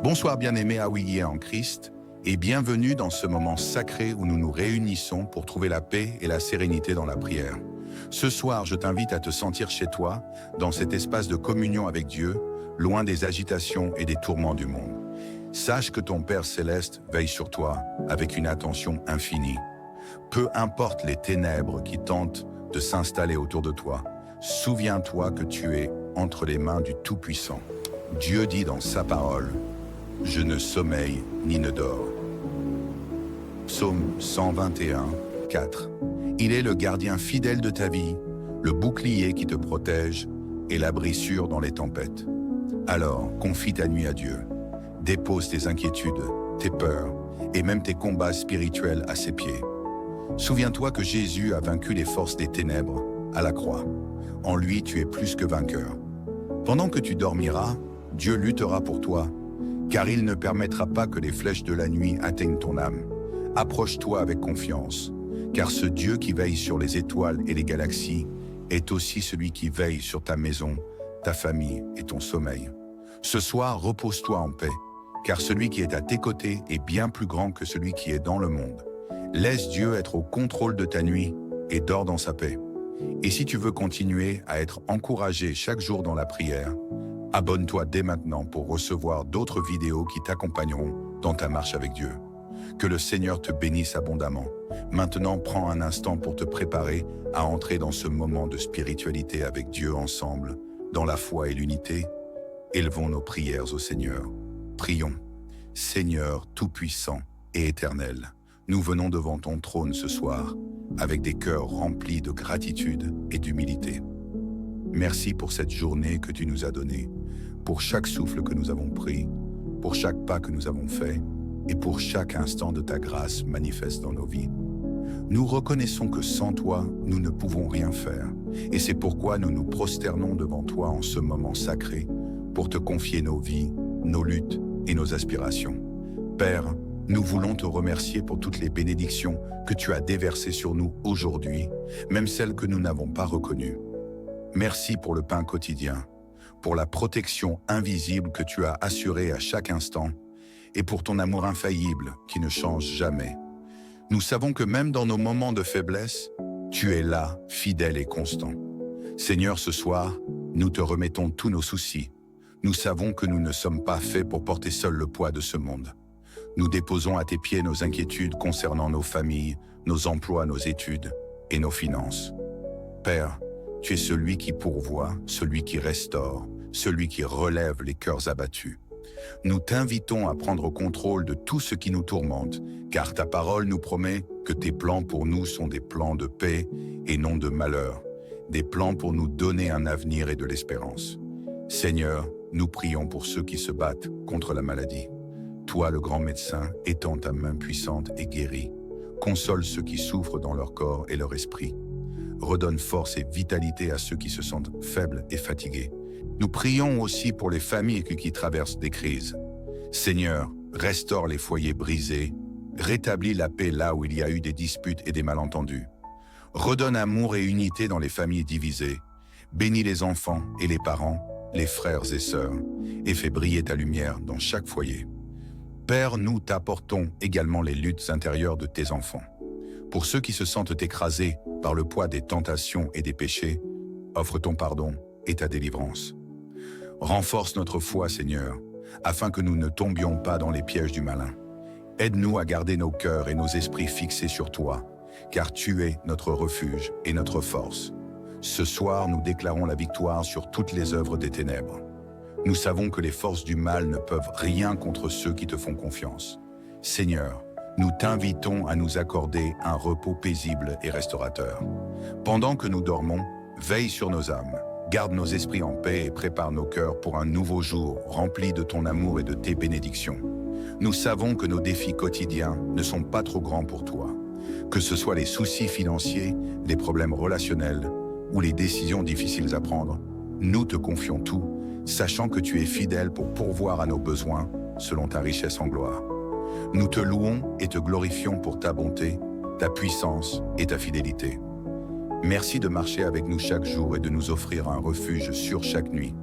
Bonsoir bien-aimés Haouilliers en Christ et bienvenue dans ce moment sacré où nous nous réunissons pour trouver la paix et la sérénité dans la prière. Ce soir, je t'invite à te sentir chez toi, dans cet espace de communion avec Dieu, loin des agitations et des tourments du monde. Sache que ton Père Céleste veille sur toi avec une attention infinie. Peu importe les ténèbres qui tentent de s'installer autour de toi, souviens-toi que tu es entre les mains du Tout-Puissant. Dieu dit dans sa parole: je ne sommeille ni ne dors. Psaume 121, 4. Il est le gardien fidèle de ta vie, le bouclier qui te protège et l'abri sûr dans les tempêtes. Alors, confie ta nuit à Dieu. Dépose tes inquiétudes, tes peurs et même tes combats spirituels à ses pieds. Souviens-toi que Jésus a vaincu les forces des ténèbres à la croix. En lui, tu es plus que vainqueur. Pendant que tu dormiras, Dieu luttera pour toi, car il ne permettra pas que les flèches de la nuit atteignent ton âme. Approche-toi avec confiance, car ce Dieu qui veille sur les étoiles et les galaxies est aussi celui qui veille sur ta maison, ta famille et ton sommeil. Ce soir, repose-toi en paix, car celui qui est à tes côtés est bien plus grand que celui qui est dans le monde. Laisse Dieu être au contrôle de ta nuit et dors dans sa paix. Et si tu veux continuer à être encouragé chaque jour dans la prière, abonne-toi dès maintenant pour recevoir d'autres vidéos qui t'accompagneront dans ta marche avec Dieu. Que le Seigneur te bénisse abondamment. Maintenant, prends un instant pour te préparer à entrer dans ce moment de spiritualité avec Dieu ensemble, dans la foi et l'unité. Élevons nos prières au Seigneur. Prions. Seigneur tout-puissant et éternel, nous venons devant ton trône ce soir, avec des cœurs remplis de gratitude et d'humilité. Merci pour cette journée que tu nous as donnée, pour chaque souffle que nous avons pris, pour chaque pas que nous avons fait, et pour chaque instant de ta grâce manifeste dans nos vies. Nous reconnaissons que sans toi, nous ne pouvons rien faire, et c'est pourquoi nous nous prosternons devant toi en ce moment sacré, pour te confier nos vies, nos luttes et nos aspirations. Père, nous voulons te remercier pour toutes les bénédictions que tu as déversées sur nous aujourd'hui, même celles que nous n'avons pas reconnues. Merci pour le pain quotidien, pour la protection invisible que tu as assurée à chaque instant, et pour ton amour infaillible qui ne change jamais. Nous savons que même dans nos moments de faiblesse, tu es là, fidèle et constant. Seigneur, ce soir, nous te remettons tous nos soucis. Nous savons que nous ne sommes pas faits pour porter seul le poids de ce monde. Nous déposons à tes pieds nos inquiétudes concernant nos familles, nos emplois, nos études et nos finances. Père, tu es celui qui pourvoit, celui qui restaure, celui qui relève les cœurs abattus. Nous t'invitons à prendre contrôle de tout ce qui nous tourmente, car ta parole nous promet que tes plans pour nous sont des plans de paix et non de malheur, des plans pour nous donner un avenir et de l'espérance. Seigneur, nous prions pour ceux qui se battent contre la maladie. Toi, le grand médecin, étends ta main puissante et guéris. Console ceux qui souffrent dans leur corps et leur esprit. Redonne force et vitalité à ceux qui se sentent faibles et fatigués. Nous prions aussi pour les familles qui traversent des crises. Seigneur, restaure les foyers brisés, rétablis la paix là où il y a eu des disputes et des malentendus. Redonne amour et unité dans les familles divisées. Bénis les enfants et les parents, les frères et sœurs, et fais briller ta lumière dans chaque foyer. Père, nous t'apportons également les luttes intérieures de tes enfants. Pour ceux qui se sentent écrasés par le poids des tentations et des péchés, offre ton pardon et ta délivrance. Renforce notre foi, Seigneur, afin que nous ne tombions pas dans les pièges du malin. Aide-nous à garder nos cœurs et nos esprits fixés sur toi, car tu es notre refuge et notre force. Ce soir, nous déclarons la victoire sur toutes les œuvres des ténèbres. Nous savons que les forces du mal ne peuvent rien contre ceux qui te font confiance. Seigneur, nous t'invitons à nous accorder un repos paisible et restaurateur. Pendant que nous dormons, veille sur nos âmes, garde nos esprits en paix et prépare nos cœurs pour un nouveau jour rempli de ton amour et de tes bénédictions. Nous savons que nos défis quotidiens ne sont pas trop grands pour toi. Que ce soit les soucis financiers, les problèmes relationnels ou les décisions difficiles à prendre, nous te confions tout, sachant que tu es fidèle pour pourvoir à nos besoins selon ta richesse en gloire. Nous te louons et te glorifions pour ta bonté, ta puissance et ta fidélité. Merci de marcher avec nous chaque jour et de nous offrir un refuge sûr chaque nuit.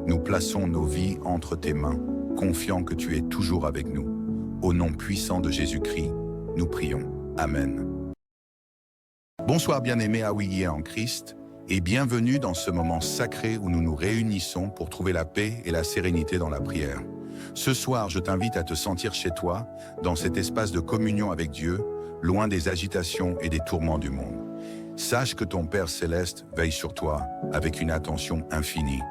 Nous plaçons nos vies entre tes mains, confiants que tu es toujours avec nous. Au nom puissant de Jésus-Christ, nous prions. Amen. Bonsoir bien-aimés Haouilliers en Christ, et bienvenue dans ce moment sacré où nous nous réunissons pour trouver la paix et la sérénité dans la prière. Ce soir, je t'invite à te sentir chez toi, dans cet espace de communion avec Dieu, loin des agitations et des tourments du monde. Sache que ton Père Céleste veille sur toi avec une attention infinie.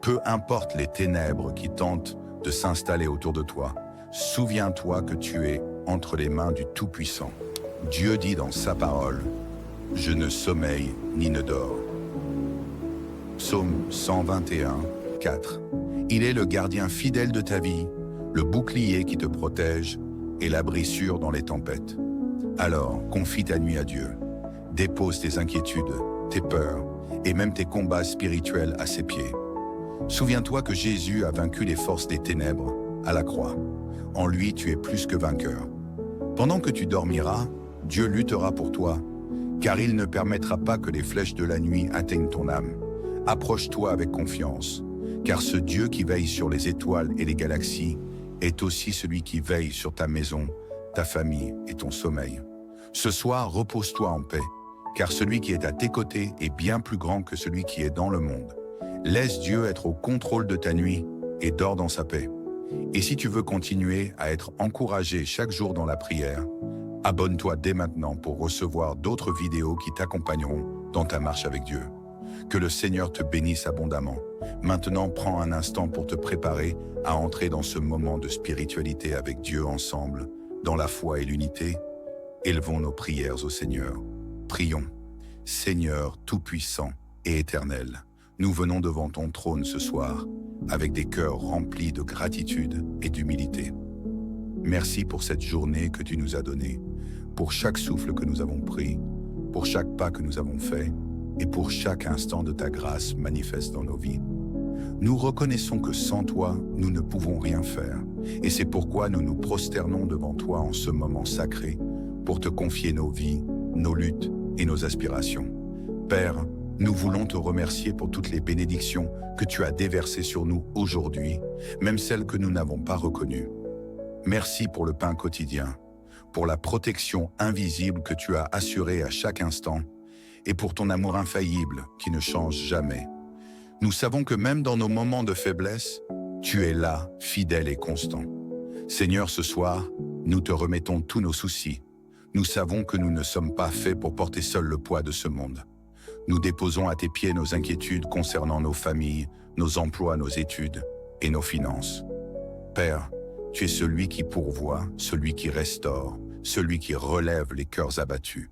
Peu importe les ténèbres qui tentent de s'installer autour de toi, souviens-toi que tu es entre les mains du Tout-Puissant. Dieu dit dans sa parole, « Je ne sommeille ni ne dors ». Psaume 121, 4. Il est le gardien fidèle de ta vie, le bouclier qui te protège et l'abri sûr dans les tempêtes. Alors, confie ta nuit à Dieu. Dépose tes inquiétudes, tes peurs et même tes combats spirituels à ses pieds. Souviens-toi que Jésus a vaincu les forces des ténèbres à la croix. En lui, tu es plus que vainqueur. Pendant que tu dormiras, Dieu luttera pour toi, car il ne permettra pas que les flèches de la nuit atteignent ton âme. Approche-toi avec confiance, car ce Dieu qui veille sur les étoiles et les galaxies est aussi celui qui veille sur ta maison, ta famille et ton sommeil. Ce soir, repose-toi en paix, car celui qui est à tes côtés est bien plus grand que celui qui est dans le monde. Laisse Dieu être au contrôle de ta nuit et dors dans sa paix. Et si tu veux continuer à être encouragé chaque jour dans la prière, abonne-toi dès maintenant pour recevoir d'autres vidéos qui t'accompagneront dans ta marche avec Dieu. Que le Seigneur te bénisse abondamment. Maintenant, prends un instant pour te préparer à entrer dans ce moment de spiritualité avec Dieu ensemble, dans la foi et l'unité. Élevons nos prières au Seigneur. Prions. Seigneur Tout-Puissant et Éternel, nous venons devant ton trône ce soir, avec des cœurs remplis de gratitude et d'humilité. Merci pour cette journée que tu nous as donnée, pour chaque souffle que nous avons pris, pour chaque pas que nous avons fait, et pour chaque instant de ta grâce manifeste dans nos vies. Nous reconnaissons que sans toi, nous ne pouvons rien faire, et c'est pourquoi nous nous prosternons devant toi en ce moment sacré, pour te confier nos vies, nos luttes et nos aspirations. Père, nous voulons te remercier pour toutes les bénédictions que tu as déversées sur nous aujourd'hui, même celles que nous n'avons pas reconnues. Merci pour le pain quotidien, pour la protection invisible que tu as assurée à chaque instant, et pour ton amour infaillible qui ne change jamais. Nous savons que même dans nos moments de faiblesse, tu es là, fidèle et constant. Seigneur, ce soir, nous te remettons tous nos soucis. Nous savons que nous ne sommes pas faits pour porter seul le poids de ce monde. Nous déposons à tes pieds nos inquiétudes concernant nos familles, nos emplois, nos études et nos finances. Père, tu es celui qui pourvoit, celui qui restaure, celui qui relève les cœurs abattus.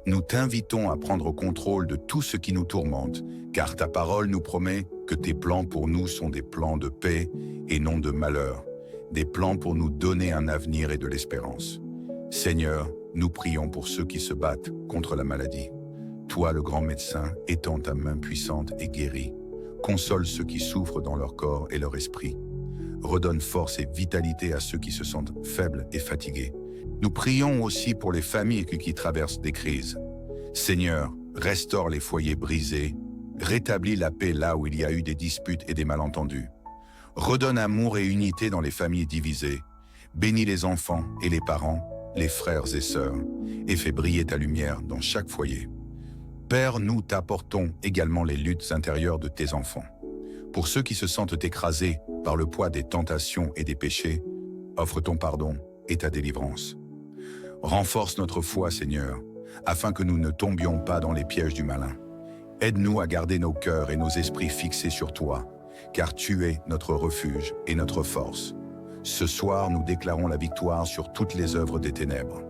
Nous t'invitons à prendre contrôle de tout ce qui nous tourmente, car ta parole nous promet que tes plans pour nous sont des plans de paix et non de malheur, des plans pour nous donner un avenir et de l'espérance. Seigneur, nous prions pour ceux qui se battent contre la maladie. Toi, le grand médecin, étends ta main puissante et guéris. Console ceux qui souffrent dans leur corps et leur esprit. Redonne force et vitalité à ceux qui se sentent faibles et fatigués. Nous prions aussi pour les familles qui traversent des crises. Seigneur, restaure les foyers brisés, rétablis la paix là où il y a eu des disputes et des malentendus. Redonne amour et unité dans les familles divisées. Bénis les enfants et les parents, les frères et sœurs, et fais briller ta lumière dans chaque foyer. Père, nous t'apportons également les luttes intérieures de tes enfants. Pour ceux qui se sentent écrasés par le poids des tentations et des péchés, offre ton pardon et ta délivrance. Renforce notre foi, Seigneur, afin que nous ne tombions pas dans les pièges du malin. Aide-nous à garder nos cœurs et nos esprits fixés sur toi, car tu es notre refuge et notre force. Ce soir, nous déclarons la victoire sur toutes les œuvres des ténèbres.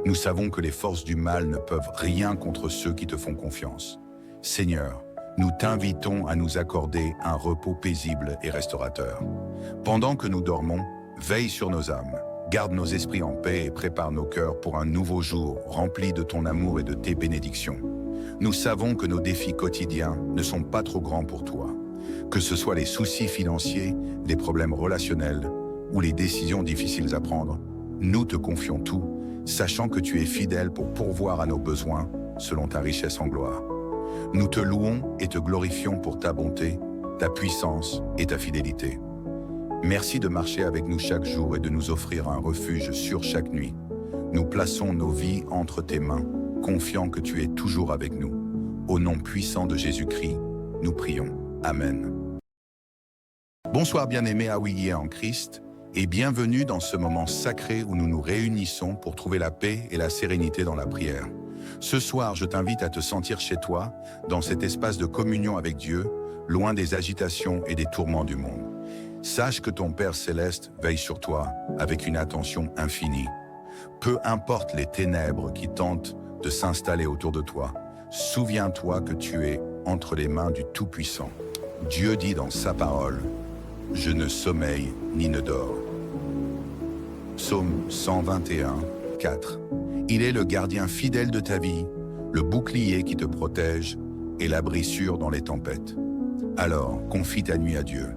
Nous savons que les forces du mal ne peuvent rien contre ceux qui te font confiance. Seigneur, nous t'invitons à nous accorder un repos paisible et restaurateur. Pendant que nous dormons, veille sur nos âmes, garde nos esprits en paix et prépare nos cœurs pour un nouveau jour rempli de ton amour et de tes bénédictions. Nous savons que nos défis quotidiens ne sont pas trop grands pour toi. Que ce soit les soucis financiers, les problèmes relationnels ou les décisions difficiles à prendre, nous te confions tout, sachant que tu es fidèle pour pourvoir à nos besoins selon ta richesse en gloire. Nous te louons et te glorifions pour ta bonté, ta puissance et ta fidélité. Merci de marcher avec nous chaque jour et de nous offrir un refuge sûr chaque nuit. Nous plaçons nos vies entre tes mains, confiants que tu es toujours avec nous. Au nom puissant de Jésus-Christ, nous prions. Amen. Bonsoir bien-aimés Haouilliers en Christ, et bienvenue dans ce moment sacré où nous nous réunissons pour trouver la paix et la sérénité dans la prière. Ce soir, je t'invite à te sentir chez toi, dans cet espace de communion avec Dieu, loin des agitations et des tourments du monde. Sache que ton Père Céleste veille sur toi avec une attention infinie. Peu importe les ténèbres qui tentent de s'installer autour de toi, souviens-toi que tu es entre les mains du Tout-Puissant. Dieu dit dans sa parole, « Je ne sommeille ni ne dors ». Psaume 121, 4. Il est le gardien fidèle de ta vie, le bouclier qui te protège et l'abri sûr dans les tempêtes. Alors, confie ta nuit à Dieu.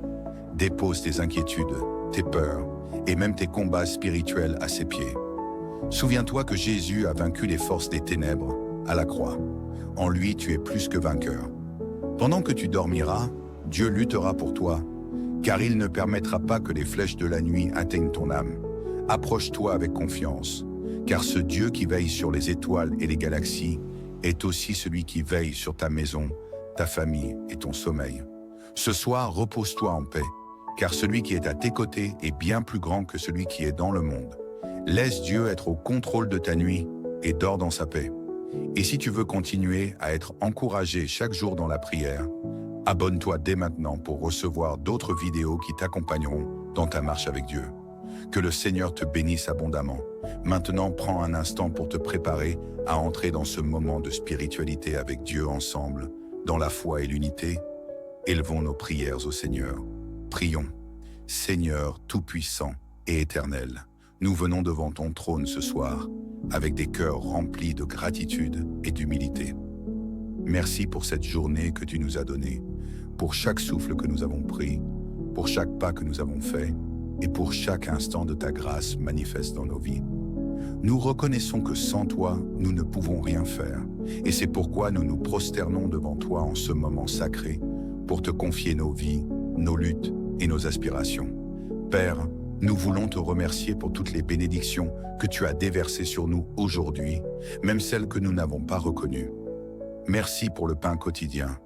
Dépose tes inquiétudes, tes peurs et même tes combats spirituels à ses pieds. Souviens-toi que Jésus a vaincu les forces des ténèbres à la croix. En lui, tu es plus que vainqueur. Pendant que tu dormiras, Dieu luttera pour toi, car il ne permettra pas que les flèches de la nuit atteignent ton âme. Approche-toi avec confiance, car ce Dieu qui veille sur les étoiles et les galaxies est aussi celui qui veille sur ta maison, ta famille et ton sommeil. Ce soir, repose-toi en paix, car celui qui est à tes côtés est bien plus grand que celui qui est dans le monde. Laisse Dieu être au contrôle de ta nuit et dors dans sa paix. Et si tu veux continuer à être encouragé chaque jour dans la prière, abonne-toi dès maintenant pour recevoir d'autres vidéos qui t'accompagneront dans ta marche avec Dieu. Que le Seigneur te bénisse abondamment. Maintenant, prends un instant pour te préparer à entrer dans ce moment de spiritualité avec Dieu ensemble, dans la foi et l'unité. Élevons nos prières au Seigneur. Prions. Seigneur tout-puissant et éternel, nous venons devant ton trône ce soir, avec des cœurs remplis de gratitude et d'humilité. Merci pour cette journée que tu nous as donnée, pour chaque souffle que nous avons pris, pour chaque pas que nous avons fait, et pour chaque instant de ta grâce manifeste dans nos vies. Nous reconnaissons que sans toi, nous ne pouvons rien faire, et c'est pourquoi nous nous prosternons devant toi en ce moment sacré, pour te confier nos vies, nos luttes et nos aspirations. Père, nous voulons te remercier pour toutes les bénédictions que tu as déversées sur nous aujourd'hui, même celles que nous n'avons pas reconnues. Merci pour le pain quotidien,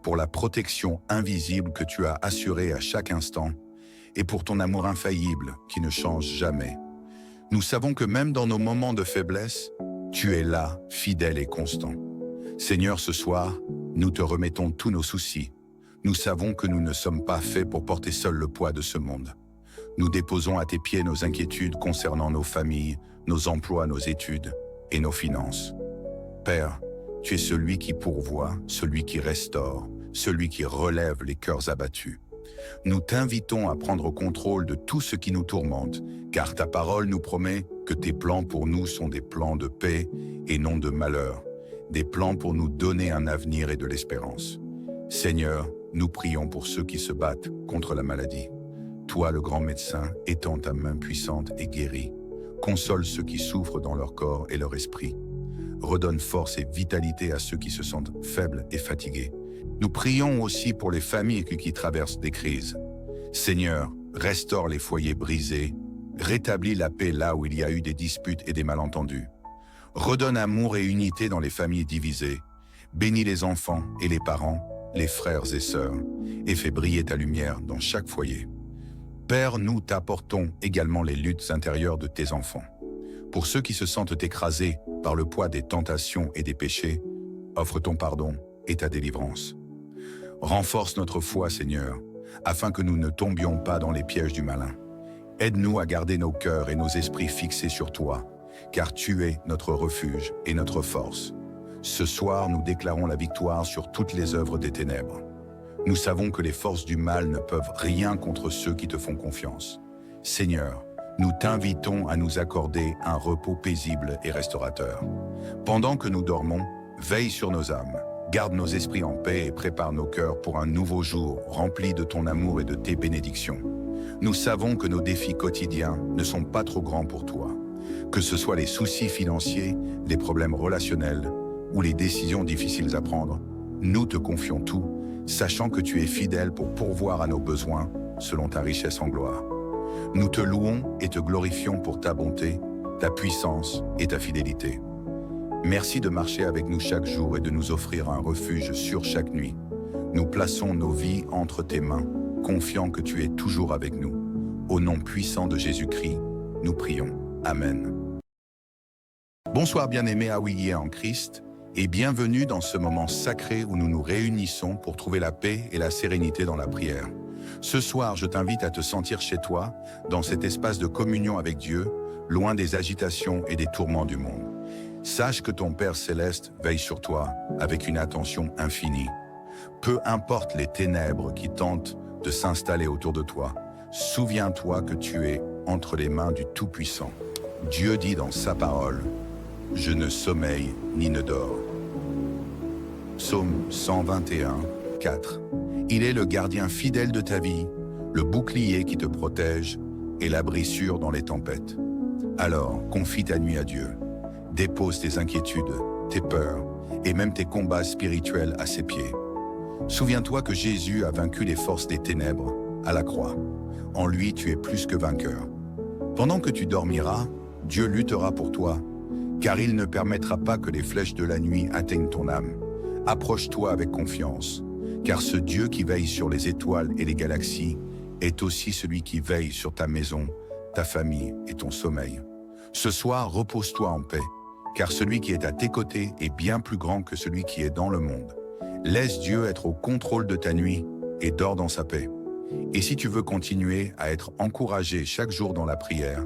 pour la protection invisible que tu as assurée à chaque instant, et pour ton amour infaillible qui ne change jamais. Nous savons que même dans nos moments de faiblesse, tu es là, fidèle et constant. Seigneur, ce soir, nous te remettons tous nos soucis. Nous savons que nous ne sommes pas faits pour porter seul le poids de ce monde. Nous déposons à tes pieds nos inquiétudes concernant nos familles, nos emplois, nos études et nos finances. Père, tu es celui qui pourvoit, celui qui restaure, celui qui relève les cœurs abattus. Nous t'invitons à prendre contrôle de tout ce qui nous tourmente, car ta parole nous promet que tes plans pour nous sont des plans de paix et non de malheur, des plans pour nous donner un avenir et de l'espérance. Seigneur, nous prions pour ceux qui se battent contre la maladie. Toi, le grand médecin, étends ta main puissante et guéris. Console ceux qui souffrent dans leur corps et leur esprit. Redonne force et vitalité à ceux qui se sentent faibles et fatigués. Nous prions aussi pour les familles qui traversent des crises. Seigneur, restaure les foyers brisés, rétablis la paix là où il y a eu des disputes et des malentendus. Redonne amour et unité dans les familles divisées. Bénis les enfants et les parents, les frères et sœurs, et fais briller ta lumière dans chaque foyer. Père, nous t'apportons également les luttes intérieures de tes enfants. Pour ceux qui se sentent écrasés par le poids des tentations et des péchés, offre ton pardon et ta délivrance. Renforce notre foi, Seigneur, afin que nous ne tombions pas dans les pièges du malin. Aide-nous à garder nos cœurs et nos esprits fixés sur toi, car tu es notre refuge et notre force. Ce soir, nous déclarons la victoire sur toutes les œuvres des ténèbres. Nous savons que les forces du mal ne peuvent rien contre ceux qui te font confiance. Seigneur, nous t'invitons à nous accorder un repos paisible et restaurateur. Pendant que nous dormons, veille sur nos âmes, garde nos esprits en paix et prépare nos cœurs pour un nouveau jour rempli de ton amour et de tes bénédictions. Nous savons que nos défis quotidiens ne sont pas trop grands pour toi. Que ce soit les soucis financiers, les problèmes relationnels ou les décisions difficiles à prendre, nous te confions tout, sachant que tu es fidèle pour pourvoir à nos besoins selon ta richesse en gloire. Nous te louons et te glorifions pour ta bonté, ta puissance et ta fidélité. Merci de marcher avec nous chaque jour et de nous offrir un refuge sûr chaque nuit. Nous plaçons nos vies entre tes mains, confiants que tu es toujours avec nous. Au nom puissant de Jésus-Christ, nous prions. Amen. Bonsoir bien-aimés Haouilliers en Christ, et bienvenue dans ce moment sacré où nous nous réunissons pour trouver la paix et la sérénité dans la prière. Ce soir, je t'invite à te sentir chez toi, dans cet espace de communion avec Dieu, loin des agitations et des tourments du monde. Sache que ton Père Céleste veille sur toi avec une attention infinie. Peu importe les ténèbres qui tentent de s'installer autour de toi, souviens-toi que tu es entre les mains du Tout-Puissant. Dieu dit dans sa parole, « Je ne sommeille ni ne dors ». Psaume 121, 4. Il est le gardien fidèle de ta vie, le bouclier qui te protège et l'abri sûr dans les tempêtes. Alors, confie ta nuit à Dieu. Dépose tes inquiétudes, tes peurs et même tes combats spirituels à ses pieds. Souviens-toi que Jésus a vaincu les forces des ténèbres à la croix. En lui, tu es plus que vainqueur. Pendant que tu dormiras, Dieu luttera pour toi, car il ne permettra pas que les flèches de la nuit atteignent ton âme. Approche-toi avec confiance, car ce Dieu qui veille sur les étoiles et les galaxies est aussi celui qui veille sur ta maison, ta famille et ton sommeil. Ce soir, repose-toi en paix, car celui qui est à tes côtés est bien plus grand que celui qui est dans le monde. Laisse Dieu être au contrôle de ta nuit et dors dans sa paix. Et si tu veux continuer à être encouragé chaque jour dans la prière,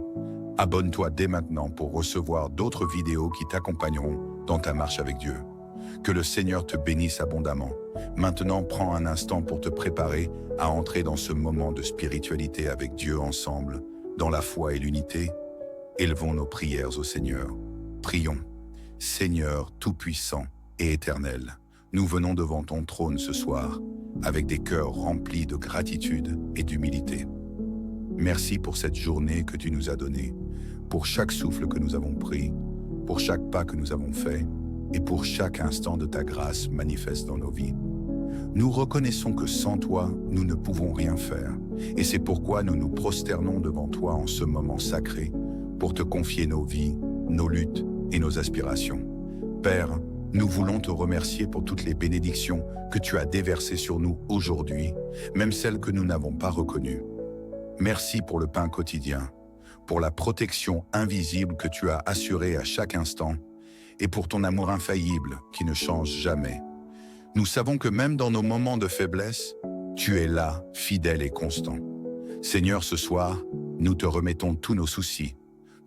abonne-toi dès maintenant pour recevoir d'autres vidéos qui t'accompagneront dans ta marche avec Dieu. Que le Seigneur te bénisse abondamment. Maintenant, prends un instant pour te préparer à entrer dans ce moment de spiritualité avec Dieu ensemble, dans la foi et l'unité. Élevons nos prières au Seigneur. Prions. Seigneur tout-puissant et éternel, nous venons devant ton trône ce soir, avec des cœurs remplis de gratitude et d'humilité. Merci pour cette journée que tu nous as donnée, pour chaque souffle que nous avons pris, pour chaque pas que nous avons fait, et pour chaque instant de ta grâce manifeste dans nos vies. Nous reconnaissons que sans toi, nous ne pouvons rien faire, et c'est pourquoi nous nous prosternons devant toi en ce moment sacré, pour te confier nos vies, nos luttes et nos aspirations. Père, nous voulons te remercier pour toutes les bénédictions que tu as déversées sur nous aujourd'hui, même celles que nous n'avons pas reconnues. Merci pour le pain quotidien, pour la protection invisible que tu as assurée à chaque instant, et pour ton amour infaillible qui ne change jamais. Nous savons que même dans nos moments de faiblesse, tu es là, fidèle et constant. Seigneur, ce soir, nous te remettons tous nos soucis.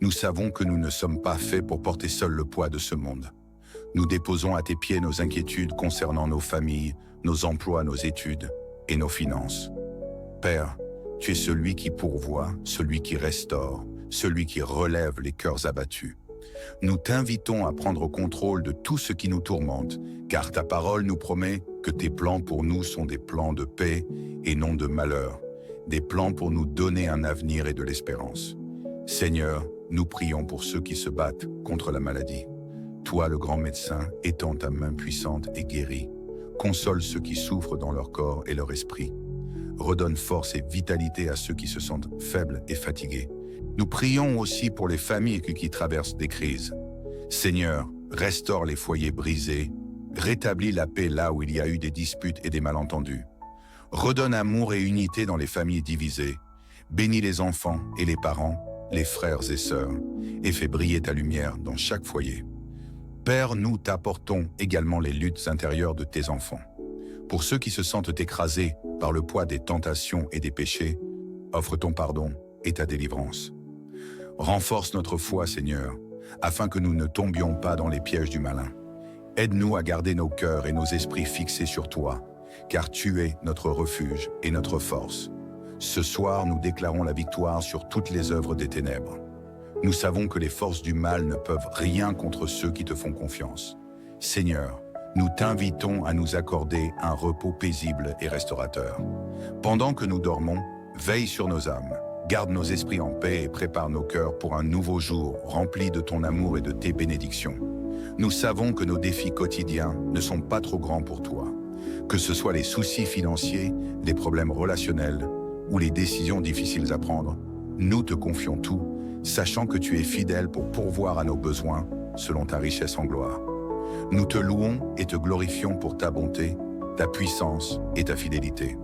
Nous savons que nous ne sommes pas faits pour porter seul le poids de ce monde. Nous déposons à tes pieds nos inquiétudes concernant nos familles, nos emplois, nos études et nos finances. Père, tu es celui qui pourvoit, celui qui restaure, celui qui relève les cœurs abattus. Nous t'invitons à prendre contrôle de tout ce qui nous tourmente, car ta parole nous promet que tes plans pour nous sont des plans de paix et non de malheur, des plans pour nous donner un avenir et de l'espérance. Seigneur, nous prions pour ceux qui se battent contre la maladie. Toi, le grand médecin, étends ta main puissante et guéris. Console ceux qui souffrent dans leur corps et leur esprit. Redonne force et vitalité à ceux qui se sentent faibles et fatigués. Nous prions aussi pour les familles qui traversent des crises. Seigneur, restaure les foyers brisés, rétablis la paix là où il y a eu des disputes et des malentendus. Redonne amour et unité dans les familles divisées. Bénis les enfants et les parents, les frères et sœurs, et fais briller ta lumière dans chaque foyer. Père, nous t'apportons également les luttes intérieures de tes enfants. Pour ceux qui se sentent écrasés par le poids des tentations et des péchés, offre ton pardon et ta délivrance. Renforce notre foi, Seigneur, afin que nous ne tombions pas dans les pièges du malin. Aide-nous à garder nos cœurs et nos esprits fixés sur toi, car tu es notre refuge et notre force. Ce soir, nous déclarons la victoire sur toutes les œuvres des ténèbres. Nous savons que les forces du mal ne peuvent rien contre ceux qui te font confiance. Seigneur, nous t'invitons à nous accorder un repos paisible et restaurateur. Pendant que nous dormons, veille sur nos âmes. Garde nos esprits en paix et prépare nos cœurs pour un nouveau jour rempli de ton amour et de tes bénédictions. Nous savons que nos défis quotidiens ne sont pas trop grands pour toi. Que ce soit les soucis financiers, les problèmes relationnels ou les décisions difficiles à prendre, nous te confions tout, sachant que tu es fidèle pour pourvoir à nos besoins selon ta richesse en gloire. Nous te louons et te glorifions pour ta bonté, ta puissance et ta fidélité.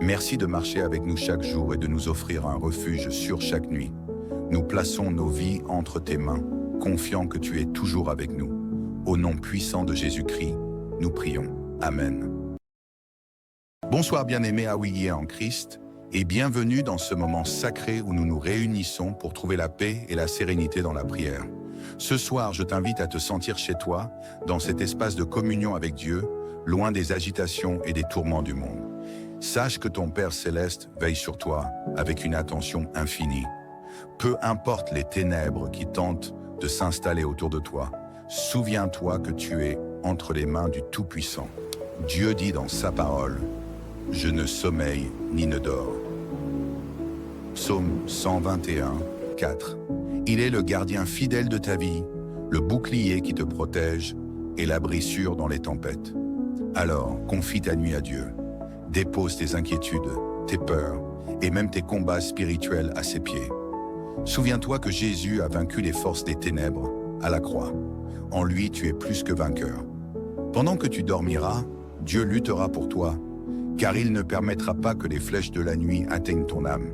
Merci de marcher avec nous chaque jour et de nous offrir un refuge sûr chaque nuit. Nous plaçons nos vies entre tes mains, confiants que tu es toujours avec nous. Au nom puissant de Jésus-Christ, nous prions. Amen. Bonsoir bien-aimés Haouilliers en Christ, et bienvenue dans ce moment sacré où nous nous réunissons pour trouver la paix et la sérénité dans la prière. Ce soir, je t'invite à te sentir chez toi, dans cet espace de communion avec Dieu, loin des agitations et des tourments du monde. Sache que ton Père Céleste veille sur toi avec une attention infinie. Peu importe les ténèbres qui tentent de s'installer autour de toi, souviens-toi que tu es entre les mains du Tout-Puissant. Dieu dit dans sa parole, « Je ne sommeille ni ne dors ». Psaume 121, 4. Il est le gardien fidèle de ta vie, le bouclier qui te protège et l'abri sûr dans les tempêtes. Alors, confie ta nuit à Dieu. Dépose tes inquiétudes, tes peurs et même tes combats spirituels à ses pieds. Souviens-toi que Jésus a vaincu les forces des ténèbres à la croix. En lui, tu es plus que vainqueur. Pendant que tu dormiras, Dieu luttera pour toi, car il ne permettra pas que les flèches de la nuit atteignent ton âme.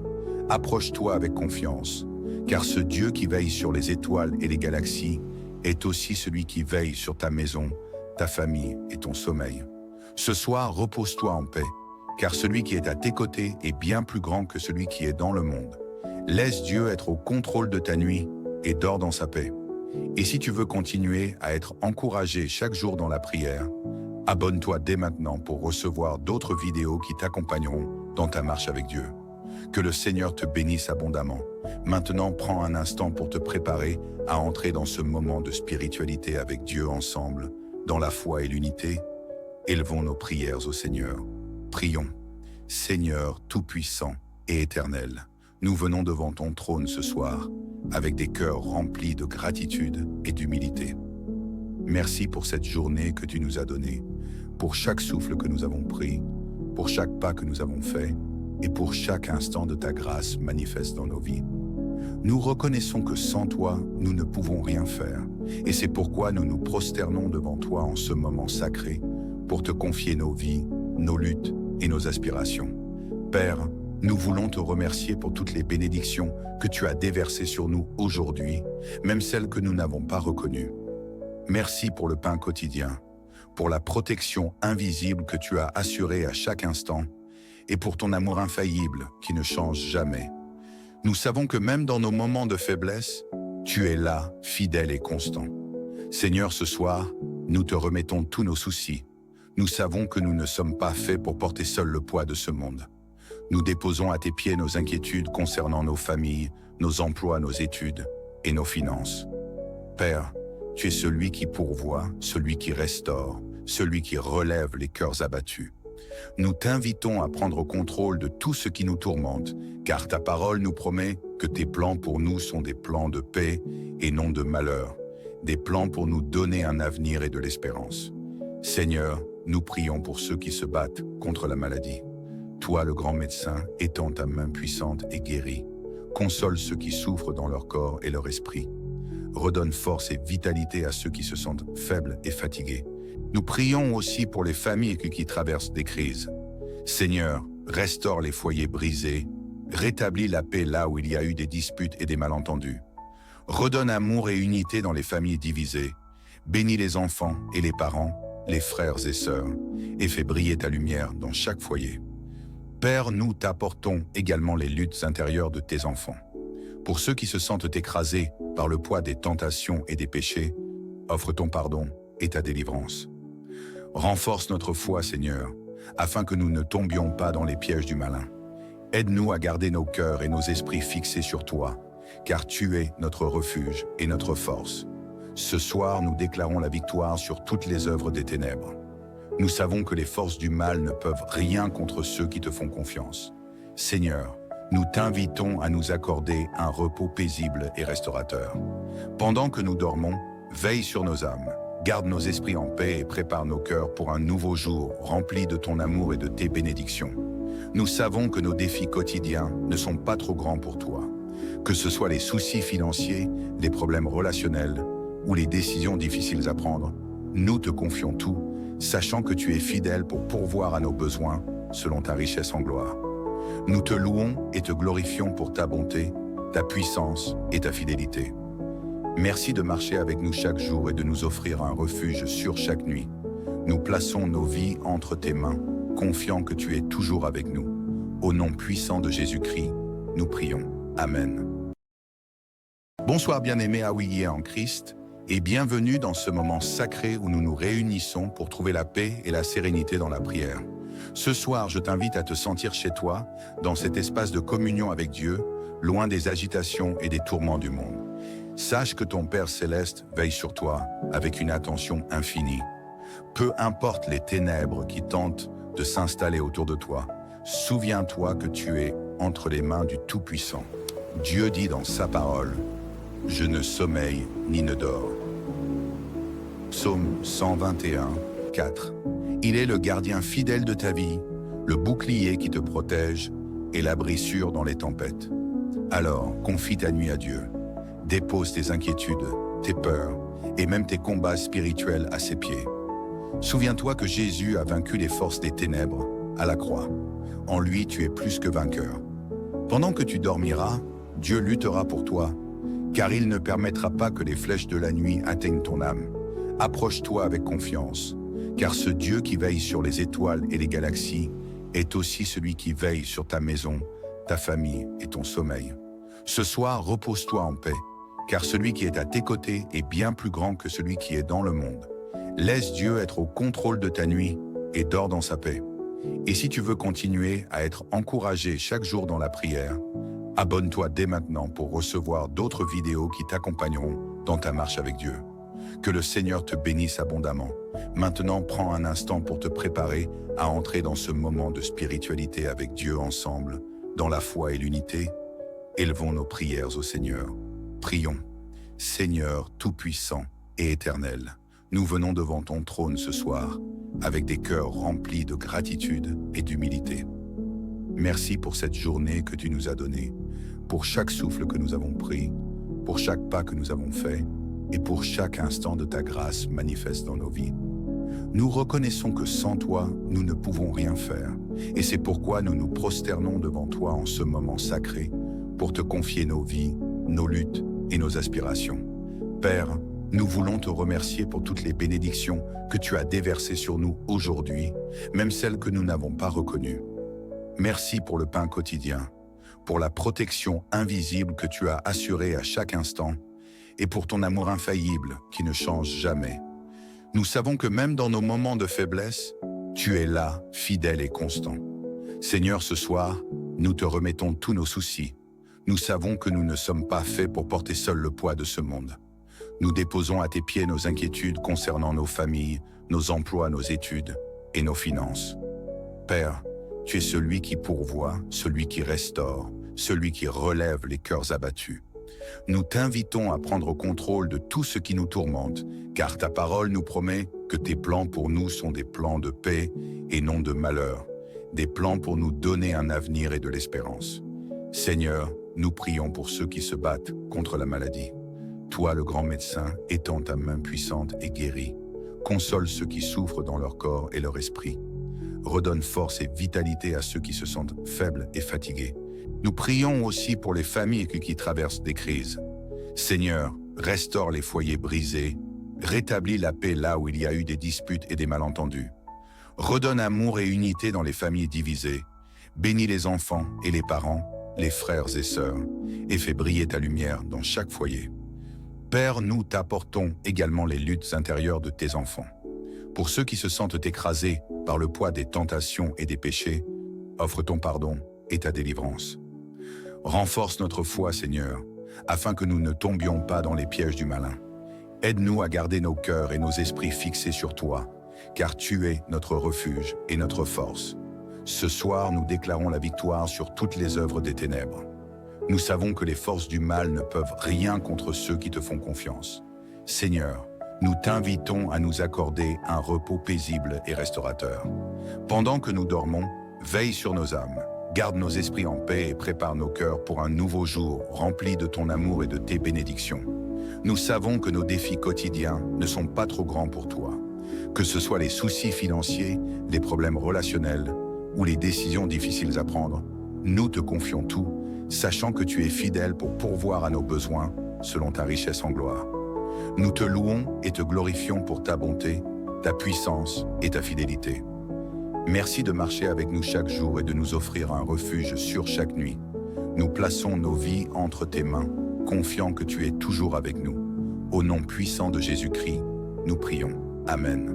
Approche-toi avec confiance, car ce Dieu qui veille sur les étoiles et les galaxies est aussi celui qui veille sur ta maison, ta famille et ton sommeil. Ce soir, repose-toi en paix, car celui qui est à tes côtés est bien plus grand que celui qui est dans le monde. Laisse Dieu être au contrôle de ta nuit et dors dans sa paix. Et si tu veux continuer à être encouragé chaque jour dans la prière, abonne-toi dès maintenant pour recevoir d'autres vidéos qui t'accompagneront dans ta marche avec Dieu. Que le Seigneur te bénisse abondamment. Maintenant, prends un instant pour te préparer à entrer dans ce moment de spiritualité avec Dieu ensemble, dans la foi et l'unité. Élevons nos prières au Seigneur. Prions. Seigneur tout-puissant et éternel, nous venons devant ton trône ce soir, avec des cœurs remplis de gratitude et d'humilité. Merci pour cette journée que tu nous as donnée, pour chaque souffle que nous avons pris, pour chaque pas que nous avons fait, et pour chaque instant de ta grâce manifeste dans nos vies. Nous reconnaissons que sans toi, nous ne pouvons rien faire, et c'est pourquoi nous nous prosternons devant toi en ce moment sacré, pour te confier nos vies, nos luttes et nos aspirations. Père, nous voulons te remercier pour toutes les bénédictions que tu as déversées sur nous aujourd'hui, même celles que nous n'avons pas reconnues. Merci pour le pain quotidien, pour la protection invisible que tu as assurée à chaque instant, et pour ton amour infaillible qui ne change jamais. Nous savons que même dans nos moments de faiblesse, tu es là, fidèle et constant. Seigneur, ce soir, nous te remettons tous nos soucis. Nous savons que nous ne sommes pas faits pour porter seul le poids de ce monde. Nous déposons à tes pieds nos inquiétudes concernant nos familles, nos emplois, nos études et nos finances. Père, tu es celui qui pourvoit, celui qui restaure, celui qui relève les cœurs abattus. Nous t'invitons à prendre contrôle de tout ce qui nous tourmente, car ta parole nous promet que tes plans pour nous sont des plans de paix et non de malheur, des plans pour nous donner un avenir et de l'espérance. Seigneur, nous prions pour ceux qui se battent contre la maladie. Toi, le grand médecin, étends ta main puissante et guéris. Console ceux qui souffrent dans leur corps et leur esprit. Redonne force et vitalité à ceux qui se sentent faibles et fatigués. Nous prions aussi pour les familles qui traversent des crises. Seigneur, restaure les foyers brisés, rétablis la paix là où il y a eu des disputes et des malentendus. Redonne amour et unité dans les familles divisées. Bénis les enfants et les parents, les frères et sœurs, et fais briller ta lumière dans chaque foyer. Père, nous t'apportons également les luttes intérieures de tes enfants. Pour ceux qui se sentent écrasés par le poids des tentations et des péchés, offre ton pardon et ta délivrance. Renforce notre foi, Seigneur, afin que nous ne tombions pas dans les pièges du malin. Aide-nous à garder nos cœurs et nos esprits fixés sur toi, car tu es notre refuge et notre force. Ce soir, nous déclarons la victoire sur toutes les œuvres des ténèbres. Nous savons que les forces du mal ne peuvent rien contre ceux qui te font confiance. Seigneur, nous t'invitons à nous accorder un repos paisible et restaurateur. Pendant que nous dormons, veille sur nos âmes, garde nos esprits en paix et prépare nos cœurs pour un nouveau jour rempli de ton amour et de tes bénédictions. Nous savons que nos défis quotidiens ne sont pas trop grands pour toi. Que ce soit les soucis financiers, les problèmes relationnels ou les décisions difficiles à prendre, nous te confions tout, sachant que tu es fidèle pour pourvoir à nos besoins selon ta richesse en gloire. Nous te louons et te glorifions pour ta bonté, ta puissance et ta fidélité. Merci de marcher avec nous chaque jour et de nous offrir un refuge sûr chaque nuit. Nous plaçons nos vies entre tes mains, confiants que tu es toujours avec nous. Au nom puissant de Jésus-Christ, nous prions. Amen. Bonsoir bien-aimés Haouilliers en Christ, et bienvenue dans ce moment sacré où nous nous réunissons pour trouver la paix et la sérénité dans la prière. Ce soir, je t'invite à te sentir chez toi, dans cet espace de communion avec Dieu, loin des agitations et des tourments du monde. Sache que ton Père Céleste veille sur toi avec une attention infinie. Peu importe les ténèbres qui tentent de s'installer autour de toi, souviens-toi que tu es entre les mains du Tout-Puissant. Dieu dit dans sa parole, « Je ne sommeille ni ne dors ». Psaume 121, 4. Il est le gardien fidèle de ta vie, le bouclier qui te protège et l'abri sûr dans les tempêtes. Alors, confie ta nuit à Dieu. Dépose tes inquiétudes, tes peurs et même tes combats spirituels à ses pieds. Souviens-toi que Jésus a vaincu les forces des ténèbres à la croix. En lui, tu es plus que vainqueur. Pendant que tu dormiras, Dieu luttera pour toi, car il ne permettra pas que les flèches de la nuit atteignent ton âme. Approche-toi avec confiance, car ce Dieu qui veille sur les étoiles et les galaxies est aussi celui qui veille sur ta maison, ta famille et ton sommeil. Ce soir, repose-toi en paix, car celui qui est à tes côtés est bien plus grand que celui qui est dans le monde. Laisse Dieu être au contrôle de ta nuit et dors dans sa paix. Et si tu veux continuer à être encouragé chaque jour dans la prière, abonne-toi dès maintenant pour recevoir d'autres vidéos qui t'accompagneront dans ta marche avec Dieu. Que le Seigneur te bénisse abondamment. Maintenant, prends un instant pour te préparer à entrer dans ce moment de spiritualité avec Dieu ensemble, dans la foi et l'unité. Élevons nos prières au Seigneur. Prions. Seigneur tout-puissant et éternel, nous venons devant ton trône ce soir, avec des cœurs remplis de gratitude et d'humilité. Merci pour cette journée que tu nous as donnée, pour chaque souffle que nous avons pris, pour chaque pas que nous avons fait, et pour chaque instant de ta grâce manifeste dans nos vies. Nous reconnaissons que sans toi, nous ne pouvons rien faire, et c'est pourquoi nous nous prosternons devant toi en ce moment sacré, pour te confier nos vies, nos luttes et nos aspirations. Père, nous voulons te remercier pour toutes les bénédictions que tu as déversées sur nous aujourd'hui, même celles que nous n'avons pas reconnues. Merci pour le pain quotidien, pour la protection invisible que tu as assurée à chaque instant, et pour ton amour infaillible qui ne change jamais. Nous savons que même dans nos moments de faiblesse, tu es là, fidèle et constant. Seigneur, ce soir, nous te remettons tous nos soucis. Nous savons que nous ne sommes pas faits pour porter seul le poids de ce monde. Nous déposons à tes pieds nos inquiétudes concernant nos familles, nos emplois, nos études et nos finances. Père, tu es celui qui pourvoit, celui qui restaure, celui qui relève les cœurs abattus. Nous t'invitons à prendre contrôle de tout ce qui nous tourmente, car ta parole nous promet que tes plans pour nous sont des plans de paix et non de malheur, des plans pour nous donner un avenir et de l'espérance. Seigneur, nous prions pour ceux qui se battent contre la maladie. Toi, le grand médecin, étends ta main puissante et guéris. Console ceux qui souffrent dans leur corps et leur esprit. Redonne force et vitalité à ceux qui se sentent faibles et fatigués. Nous prions aussi pour les familles qui traversent des crises. Seigneur, restaure les foyers brisés, rétablis la paix là où il y a eu des disputes et des malentendus. Redonne amour et unité dans les familles divisées. Bénis les enfants et les parents, les frères et sœurs, et fais briller ta lumière dans chaque foyer. Père, nous t'apportons également les luttes intérieures de tes enfants. Pour ceux qui se sentent écrasés par le poids des tentations et des péchés, offre ton pardon et ta délivrance. Renforce notre foi, Seigneur, afin que nous ne tombions pas dans les pièges du malin. Aide-nous à garder nos cœurs et nos esprits fixés sur toi, car tu es notre refuge et notre force. Ce soir, nous déclarons la victoire sur toutes les œuvres des ténèbres. Nous savons que les forces du mal ne peuvent rien contre ceux qui te font confiance. Seigneur, nous t'invitons à nous accorder un repos paisible et restaurateur. Pendant que nous dormons, Veille sur nos âmes, garde nos esprits en paix et prépare nos cœurs pour un nouveau jour rempli de ton amour et de tes bénédictions. Nous savons que nos défis quotidiens ne sont pas trop grands pour toi. Que ce soit les soucis financiers, les problèmes relationnels ou les décisions difficiles à prendre, nous te confions tout, sachant que tu es fidèle pour pourvoir à nos besoins selon ta richesse en gloire. Nous te louons et te glorifions pour ta bonté, ta puissance et ta fidélité. Merci de marcher avec nous chaque jour et de nous offrir un refuge sûr chaque nuit. Nous plaçons nos vies entre tes mains, confiants que tu es toujours avec nous. Au nom puissant de Jésus-Christ, nous prions. Amen.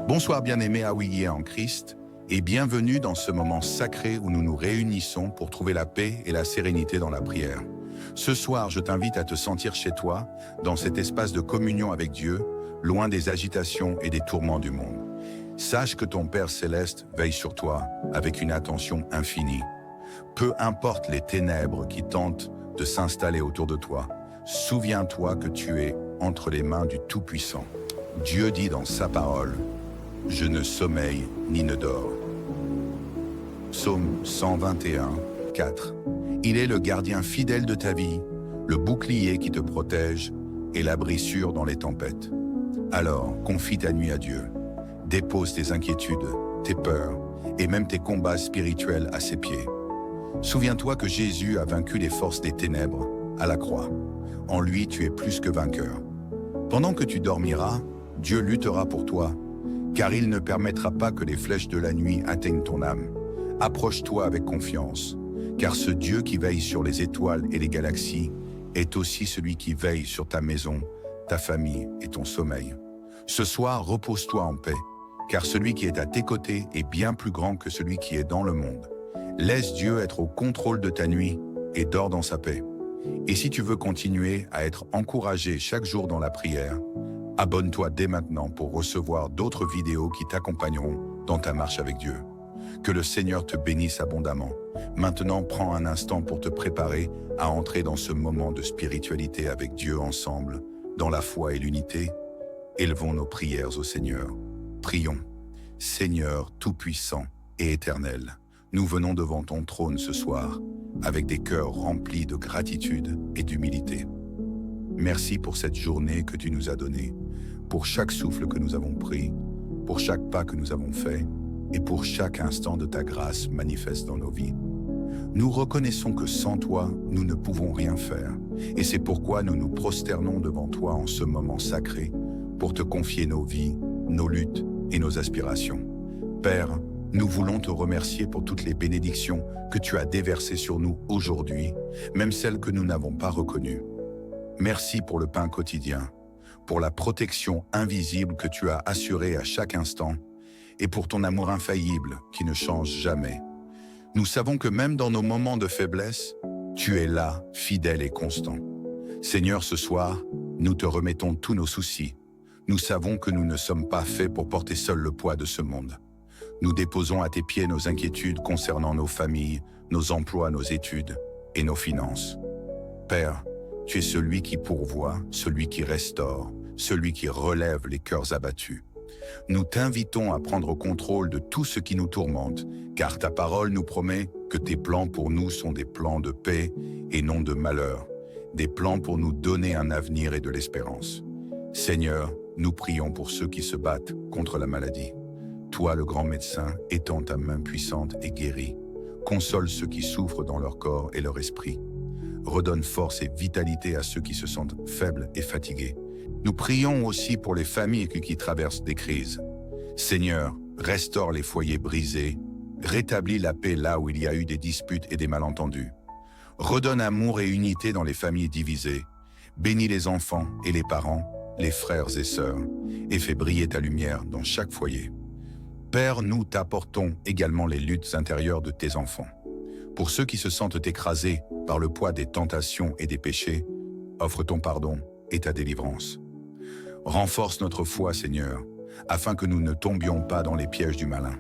Bonsoir bien-aimés Haouilliers en Christ et bienvenue dans ce moment sacré où nous nous réunissons pour trouver la paix et la sérénité dans la prière. Ce soir, je t'invite à te sentir chez toi, dans cet espace de communion avec Dieu, loin des agitations et des tourments du monde. Sache que ton Père Céleste veille sur toi avec une attention infinie. Peu importe les ténèbres qui tentent de s'installer autour de toi, souviens-toi que tu es entre les mains du Tout-Puissant. Dieu dit dans sa parole, « Je ne sommeille ni ne dors ». Psaume 121, 4. Il est le gardien fidèle de ta vie, le bouclier qui te protège et l'abri sûr dans les tempêtes. Alors, confie ta nuit à Dieu. Dépose tes inquiétudes, tes peurs et même tes combats spirituels à ses pieds. Souviens-toi que Jésus a vaincu les forces des ténèbres à la croix. En lui, tu es plus que vainqueur. Pendant que tu dormiras, Dieu luttera pour toi, car il ne permettra pas que les flèches de la nuit atteignent ton âme. Approche-toi avec confiance, car ce Dieu qui veille sur les étoiles et les galaxies est aussi celui qui veille sur ta maison, ta famille et ton sommeil. Ce soir, repose-toi en paix, car celui qui est à tes côtés est bien plus grand que celui qui est dans le monde. Laisse Dieu être au contrôle de ta nuit et dors dans sa paix. Et si tu veux continuer à être encouragé chaque jour dans la prière, abonne-toi dès maintenant pour recevoir d'autres vidéos qui t'accompagneront dans ta marche avec Dieu. Que le Seigneur te bénisse abondamment. Maintenant, prends un instant pour te préparer à entrer dans ce moment de spiritualité avec Dieu ensemble, dans la foi et l'unité. Élevons nos prières au Seigneur. Prions. Seigneur tout-puissant et éternel, nous venons devant ton trône ce soir, avec des cœurs remplis de gratitude et d'humilité. Merci pour cette journée que tu nous as donnée, pour chaque souffle que nous avons pris, pour chaque pas que nous avons fait, et pour chaque instant de ta grâce manifeste dans nos vies. Nous reconnaissons que sans toi, nous ne pouvons rien faire, et c'est pourquoi nous nous prosternons devant toi en ce moment sacré, pour te confier nos vies, nos luttes et nos aspirations. Père, nous voulons te remercier pour toutes les bénédictions que tu as déversées sur nous aujourd'hui, même celles que nous n'avons pas reconnues. Merci pour le pain quotidien, pour la protection invisible que tu as assurée à chaque instant, et pour ton amour infaillible qui ne change jamais. Nous savons que même dans nos moments de faiblesse, tu es là, fidèle et constant. Seigneur, ce soir, nous te remettons tous nos soucis. Nous savons que nous ne sommes pas faits pour porter seul le poids de ce monde. Nous déposons à tes pieds nos inquiétudes concernant nos familles, nos emplois, nos études et nos finances. Père, tu es celui qui pourvoit, celui qui restaure, celui qui relève les cœurs abattus. Nous t'invitons à prendre contrôle de tout ce qui nous tourmente, car ta parole nous promet que tes plans pour nous sont des plans de paix et non de malheur, des plans pour nous donner un avenir et de l'espérance. Seigneur, nous prions pour ceux qui se battent contre la maladie. Toi, le grand médecin, étends ta main puissante et guéris. Console ceux qui souffrent dans leur corps et leur esprit. Redonne force et vitalité à ceux qui se sentent faibles et fatigués. Nous prions aussi pour les familles qui traversent des crises. Seigneur, restaure les foyers brisés, rétablis la paix là où il y a eu des disputes et des malentendus. Redonne amour et unité dans les familles divisées. Bénis les enfants et les parents, les frères et sœurs, et fais briller ta lumière dans chaque foyer. Père, nous t'apportons également les luttes intérieures de tes enfants. Pour ceux qui se sentent écrasés par le poids des tentations et des péchés, offre ton pardon et ta délivrance. Renforce notre foi, Seigneur, afin que nous ne tombions pas dans les pièges du malin.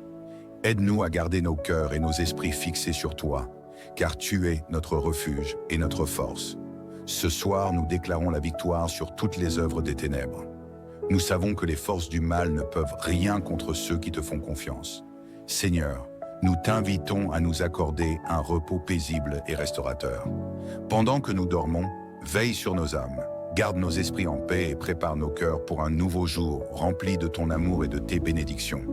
Aide-nous à garder nos cœurs et nos esprits fixés sur toi, car tu es notre refuge et notre force. Ce soir, nous déclarons la victoire sur toutes les œuvres des ténèbres. Nous savons que les forces du mal ne peuvent rien contre ceux qui te font confiance. Seigneur, nous t'invitons à nous accorder un repos paisible et restaurateur. Pendant que nous dormons, veille sur nos âmes, garde nos esprits en paix et prépare nos cœurs pour un nouveau jour rempli de ton amour et de tes bénédictions.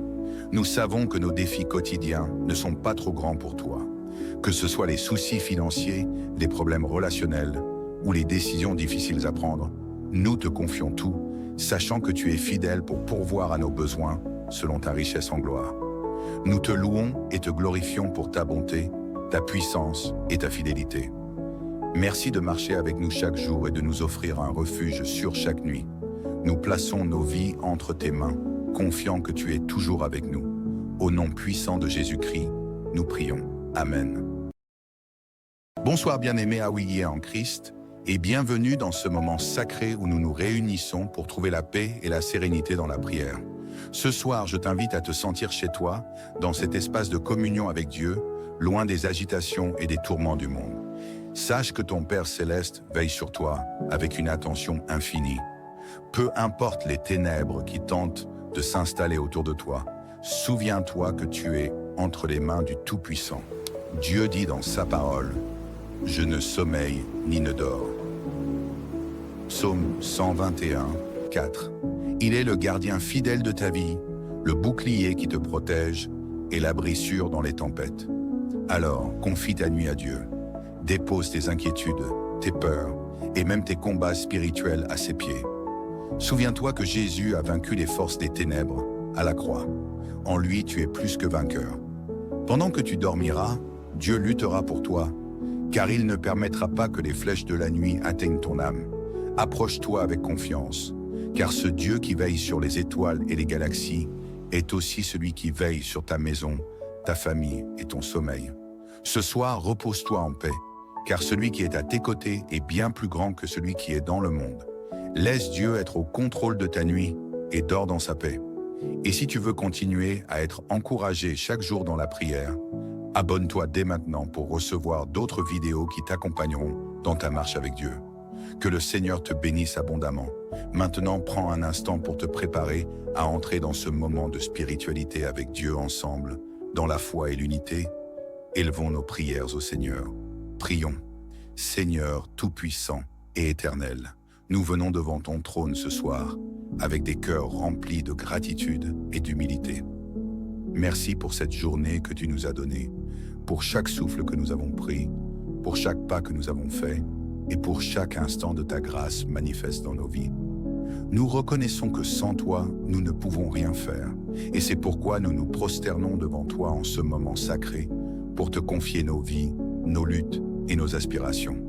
Nous savons que nos défis quotidiens ne sont pas trop grands pour toi. Que ce soit les soucis financiers, les problèmes relationnels ou les décisions difficiles à prendre, nous te confions tout, sachant que tu es fidèle pour pourvoir à nos besoins selon ta richesse en gloire. Nous te louons et te glorifions pour ta bonté, ta puissance et ta fidélité. Merci de marcher avec nous chaque jour et de nous offrir un refuge sûr chaque nuit. Nous plaçons nos vies entre tes mains, confiants que tu es toujours avec nous. Au nom puissant de Jésus-Christ, nous prions. Amen. Bonsoir bien-aimés Haouilliers en Christ et bienvenue dans ce moment sacré où nous nous réunissons pour trouver la paix et la sérénité dans la prière. Ce soir, je t'invite à te sentir chez toi, dans cet espace de communion avec Dieu, loin des agitations et des tourments du monde. Sache que ton Père Céleste veille sur toi avec une attention infinie. Peu importe les ténèbres qui tentent de s'installer autour de toi, souviens-toi que tu es entre les mains du Tout-Puissant. Dieu dit dans sa parole, « Je ne sommeille ni ne dors ». Psaume 121, 4. Il est le gardien fidèle de ta vie, le bouclier qui te protège et l'abri sûr dans les tempêtes. Alors, confie ta nuit à Dieu. Dépose tes inquiétudes, tes peurs et même tes combats spirituels à ses pieds. Souviens-toi que Jésus a vaincu les forces des ténèbres à la croix. En lui, tu es plus que vainqueur. Pendant que tu dormiras, Dieu luttera pour toi, car il ne permettra pas que les flèches de la nuit atteignent ton âme. Approche-toi avec confiance, car ce Dieu qui veille sur les étoiles et les galaxies est aussi celui qui veille sur ta maison, ta famille et ton sommeil. Ce soir, repose-toi en paix, car celui qui est à tes côtés est bien plus grand que celui qui est dans le monde. Laisse Dieu être au contrôle de ta nuit et dors dans sa paix. Et si tu veux continuer à être encouragé chaque jour dans la prière, abonne-toi dès maintenant pour recevoir d'autres vidéos qui t'accompagneront dans ta marche avec Dieu. Que le Seigneur te bénisse abondamment. Maintenant, prends un instant pour te préparer à entrer dans ce moment de spiritualité avec Dieu ensemble, dans la foi et l'unité. Élevons nos prières au Seigneur. Prions. Seigneur Tout-Puissant et Éternel, nous venons devant ton trône ce soir, avec des cœurs remplis de gratitude et d'humilité. Merci pour cette journée que tu nous as donnée, pour chaque souffle que nous avons pris, pour chaque pas que nous avons fait, et pour chaque instant de ta grâce manifeste dans nos vies. Nous reconnaissons que sans toi, nous ne pouvons rien faire, et c'est pourquoi nous nous prosternons devant toi en ce moment sacré, pour te confier nos vies, nos luttes et nos aspirations.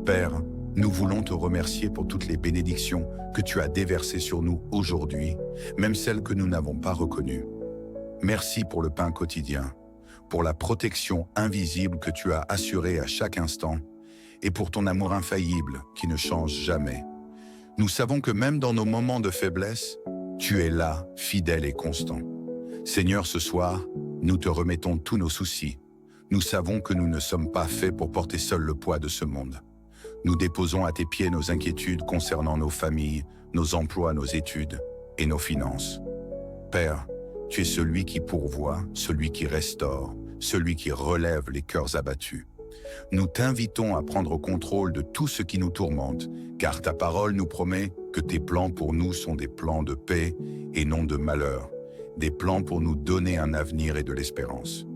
Père, nous voulons te remercier pour toutes les bénédictions que tu as déversées sur nous aujourd'hui, même celles que nous n'avons pas reconnues. Merci pour le pain quotidien, pour la protection invisible que tu as assurée à chaque instant, et pour ton amour infaillible qui ne change jamais. Nous savons que même dans nos moments de faiblesse, tu es là, fidèle et constant. Seigneur, ce soir, nous te remettons tous nos soucis. Nous savons que nous ne sommes pas faits pour porter seul le poids de ce monde. Nous déposons à tes pieds nos inquiétudes concernant nos familles, nos emplois, nos études et nos finances. Père, tu es celui qui pourvoit, celui qui restaure, celui qui relève les cœurs abattus. Nous t'invitons à prendre contrôle de tout ce qui nous tourmente, car ta parole nous promet que tes plans pour nous sont des plans de paix et non de malheur, des plans pour nous donner un avenir et de l'espérance.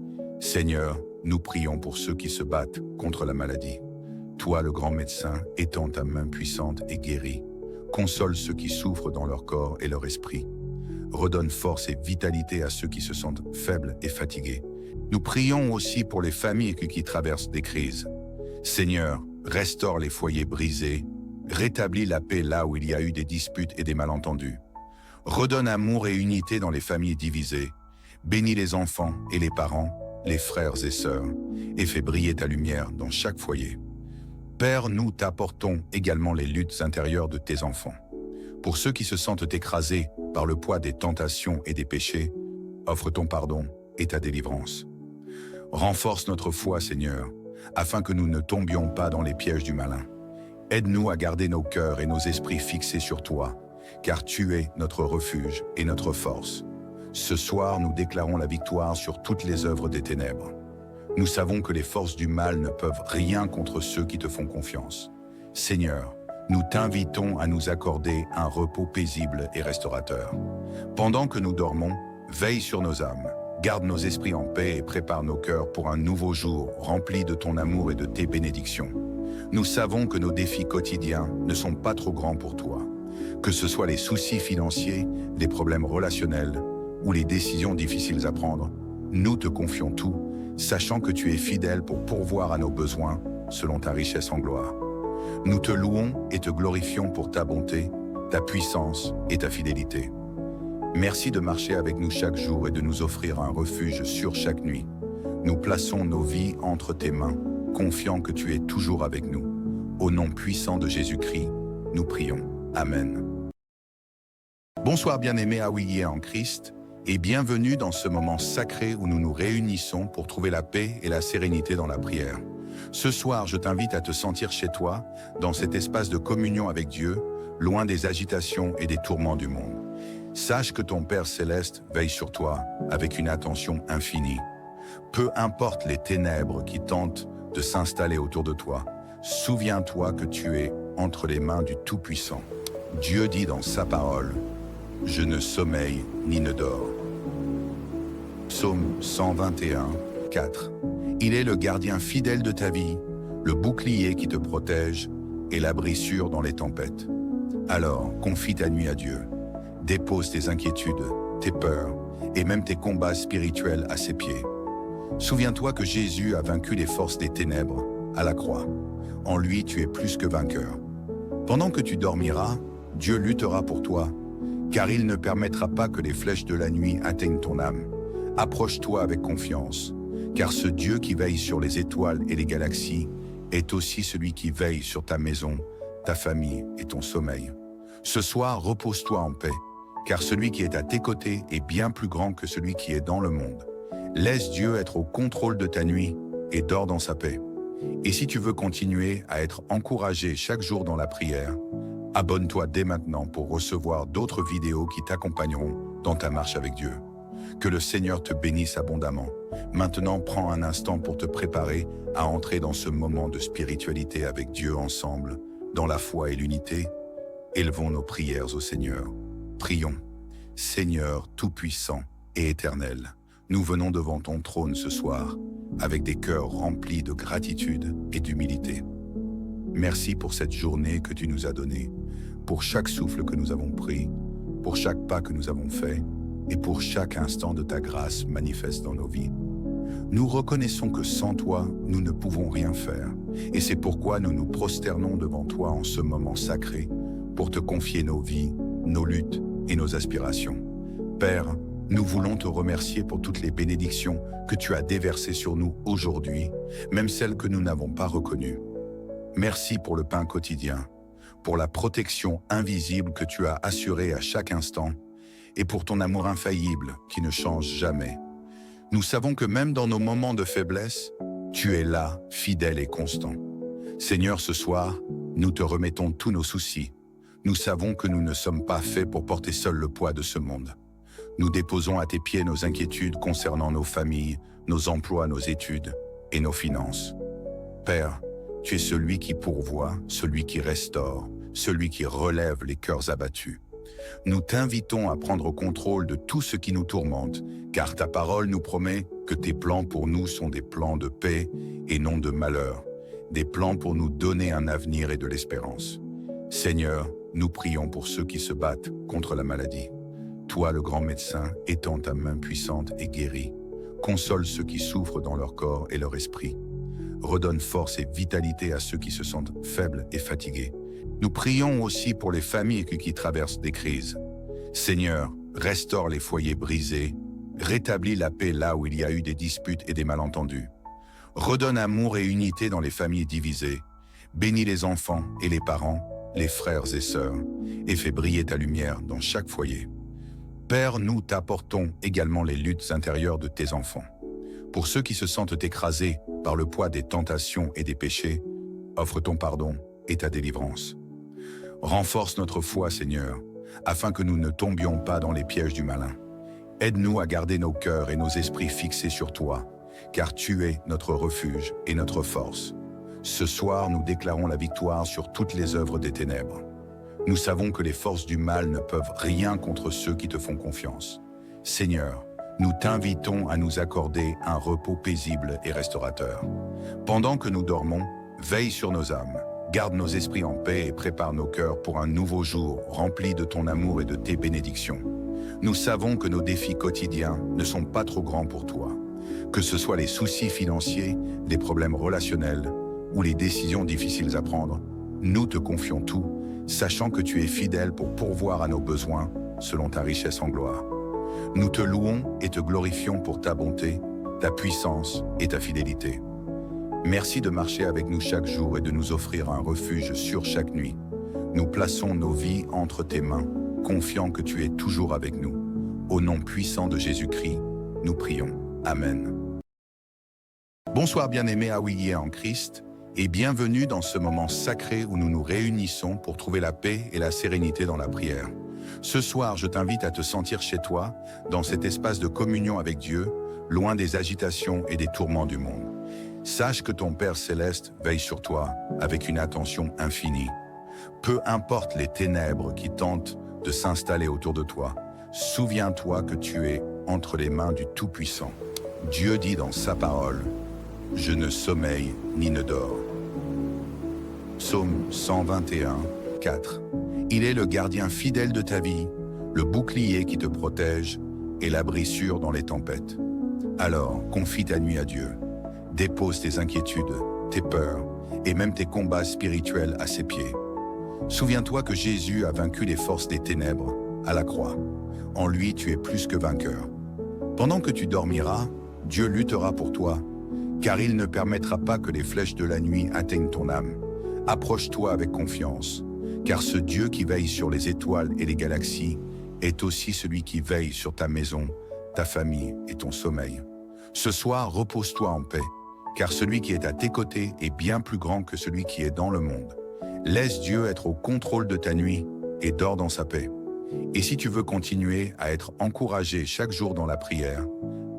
Seigneur, nous prions pour ceux qui se battent contre la maladie. Toi, le grand médecin, étends ta main puissante et guéris. Console ceux qui souffrent dans leur corps et leur esprit. Redonne force et vitalité à ceux qui se sentent faibles et fatigués. Nous prions aussi pour les familles qui traversent des crises. Seigneur, restaure les foyers brisés, rétablis la paix là où il y a eu des disputes et des malentendus. Redonne amour et unité dans les familles divisées. Bénis les enfants et les parents, les frères et sœurs, et fais briller ta lumière dans chaque foyer. Père, nous t'apportons également les luttes intérieures de tes enfants. Pour ceux qui se sentent écrasés par le poids des tentations et des péchés, offre ton pardon et ta délivrance. Renforce notre foi, Seigneur, afin que nous ne tombions pas dans les pièges du malin. Aide-nous à garder nos cœurs et nos esprits fixés sur toi, car tu es notre refuge et notre force. Ce soir, nous déclarons la victoire sur toutes les œuvres des ténèbres. Nous savons que les forces du mal ne peuvent rien contre ceux qui te font confiance. Seigneur, nous t'invitons à nous accorder un repos paisible et restaurateur. Pendant que nous dormons, veille sur nos âmes, garde nos esprits en paix et prépare nos cœurs pour un nouveau jour rempli de ton amour et de tes bénédictions. Nous savons que nos défis quotidiens ne sont pas trop grands pour toi. Que ce soit les soucis financiers, les problèmes relationnels ou les décisions difficiles à prendre, nous te confions tout, sachant que tu es fidèle pour pourvoir à nos besoins selon ta richesse en gloire. Nous te louons et te glorifions pour ta bonté, ta puissance et ta fidélité. Merci de marcher avec nous chaque jour et de nous offrir un refuge sûr chaque nuit. Nous plaçons nos vies entre tes mains, confiants que tu es toujours avec nous. Au nom puissant de Jésus-Christ, nous prions. Amen. Bonsoir bien-aimés Haouilliers en Christ et bienvenue dans ce moment sacré où nous nous réunissons pour trouver la paix et la sérénité dans la prière. Ce soir, je t'invite à te sentir chez toi, dans cet espace de communion avec Dieu, loin des agitations et des tourments du monde. Sache que ton Père Céleste veille sur toi avec une attention infinie. Peu importe les ténèbres qui tentent de s'installer autour de toi, souviens-toi que tu es entre les mains du Tout-Puissant. Dieu dit dans sa parole, « Je ne sommeille ni ne dors ». Psaume 121, 4. Il est le gardien fidèle de ta vie, le bouclier qui te protège et l'abri sûr dans les tempêtes. Alors, confie ta nuit à Dieu. Dépose tes inquiétudes, tes peurs et même tes combats spirituels à ses pieds. Souviens-toi que Jésus a vaincu les forces des ténèbres à la croix. En lui, tu es plus que vainqueur. Pendant que tu dormiras, Dieu luttera pour toi, car il ne permettra pas que les flèches de la nuit atteignent ton âme. Approche-toi avec confiance, car ce Dieu qui veille sur les étoiles et les galaxies est aussi celui qui veille sur ta maison, ta famille et ton sommeil. Ce soir, repose-toi en paix, car celui qui est à tes côtés est bien plus grand que celui qui est dans le monde. Laisse Dieu être au contrôle de ta nuit et dors dans sa paix. Et si tu veux continuer à être encouragé chaque jour dans la prière, abonne-toi dès maintenant pour recevoir d'autres vidéos qui t'accompagneront dans ta marche avec Dieu. Que le Seigneur te bénisse abondamment. Maintenant, prends un instant pour te préparer à entrer dans ce moment de spiritualité avec Dieu ensemble, dans la foi et l'unité. Élevons nos prières au Seigneur. Prions. Seigneur tout-puissant et éternel, nous venons devant ton trône ce soir, avec des cœurs remplis de gratitude et d'humilité. Merci pour cette journée que tu nous as donnée, pour chaque souffle que nous avons pris, pour chaque pas que nous avons fait, et pour chaque instant de ta grâce manifeste dans nos vies. Nous reconnaissons que sans toi, nous ne pouvons rien faire, et c'est pourquoi nous nous prosternons devant toi en ce moment sacré, pour te confier nos vies, nos luttes et nos aspirations. Père, nous voulons te remercier pour toutes les bénédictions que tu as déversées sur nous aujourd'hui, même celles que nous n'avons pas reconnues. Merci pour le pain quotidien, pour la protection invisible que tu as assurée à chaque instant, et pour ton amour infaillible qui ne change jamais. Nous savons que même dans nos moments de faiblesse, tu es là, fidèle et constant. Seigneur, ce soir, nous te remettons tous nos soucis. Nous savons que nous ne sommes pas faits pour porter seul le poids de ce monde. Nous déposons à tes pieds nos inquiétudes concernant nos familles, nos emplois, nos études et nos finances. Père, tu es celui qui pourvoit, celui qui restaure, celui qui relève les cœurs abattus. Nous t'invitons à prendre contrôle de tout ce qui nous tourmente, car ta parole nous promet que tes plans pour nous sont des plans de paix et non de malheur, des plans pour nous donner un avenir et de l'espérance. Seigneur, nous prions pour ceux qui se battent contre la maladie. Toi, le grand médecin, étends ta main puissante et guéris. Console ceux qui souffrent dans leur corps et leur esprit. Redonne force et vitalité à ceux qui se sentent faibles et fatigués. Nous prions aussi pour les familles qui traversent des crises. Seigneur, restaure les foyers brisés, rétablis la paix là où il y a eu des disputes et des malentendus. Redonne amour et unité dans les familles divisées. Bénis les enfants et les parents, les frères et sœurs, et fais briller ta lumière dans chaque foyer. Père, nous t'apportons également les luttes intérieures de tes enfants. Pour ceux qui se sentent écrasés par le poids des tentations et des péchés, offre ton pardon et ta délivrance. Renforce notre foi, Seigneur, afin que nous ne tombions pas dans les pièges du malin. Aide-nous à garder nos cœurs et nos esprits fixés sur toi, car tu es notre refuge et notre force. Ce soir, nous déclarons la victoire sur toutes les œuvres des ténèbres. Nous savons que les forces du mal ne peuvent rien contre ceux qui te font confiance. Seigneur, nous t'invitons à nous accorder un repos paisible et restaurateur. Pendant que nous dormons, veille sur nos âmes, garde nos esprits en paix et prépare nos cœurs pour un nouveau jour rempli de ton amour et de tes bénédictions. Nous savons que nos défis quotidiens ne sont pas trop grands pour toi. Que ce soit les soucis financiers, les problèmes relationnels ou les décisions difficiles à prendre, nous te confions tout, sachant que tu es fidèle pour pourvoir à nos besoins selon ta richesse en gloire. Nous te louons et te glorifions pour ta bonté, ta puissance et ta fidélité. Merci de marcher avec nous chaque jour et de nous offrir un refuge sûr chaque nuit. Nous plaçons nos vies entre tes mains, confiants que tu es toujours avec nous. Au nom puissant de Jésus-Christ, nous prions. Amen. Bonsoir bien-aimés Haouilliers en Christ et bienvenue dans ce moment sacré où nous nous réunissons pour trouver la paix et la sérénité dans la prière. Ce soir, je t'invite à te sentir chez toi, dans cet espace de communion avec Dieu, loin des agitations et des tourments du monde. Sache que ton Père Céleste veille sur toi avec une attention infinie. Peu importe les ténèbres qui tentent de s'installer autour de toi, souviens-toi que tu es entre les mains du Tout-Puissant. Dieu dit dans sa parole, « Je ne sommeille ni ne dors ». Psaume 121, 4. Il est le gardien fidèle de ta vie, le bouclier qui te protège et l'abri sûr dans les tempêtes. Alors, confie ta nuit à Dieu. Dépose tes inquiétudes, tes peurs et même tes combats spirituels à ses pieds. Souviens-toi que Jésus a vaincu les forces des ténèbres à la croix. En lui, tu es plus que vainqueur. Pendant que tu dormiras, Dieu luttera pour toi, car il ne permettra pas que les flèches de la nuit atteignent ton âme. Approche-toi avec confiance, car ce Dieu qui veille sur les étoiles et les galaxies est aussi celui qui veille sur ta maison, ta famille et ton sommeil. Ce soir, repose-toi en paix, car celui qui est à tes côtés est bien plus grand que celui qui est dans le monde. Laisse Dieu être au contrôle de ta nuit et dors dans sa paix. Et si tu veux continuer à être encouragé chaque jour dans la prière,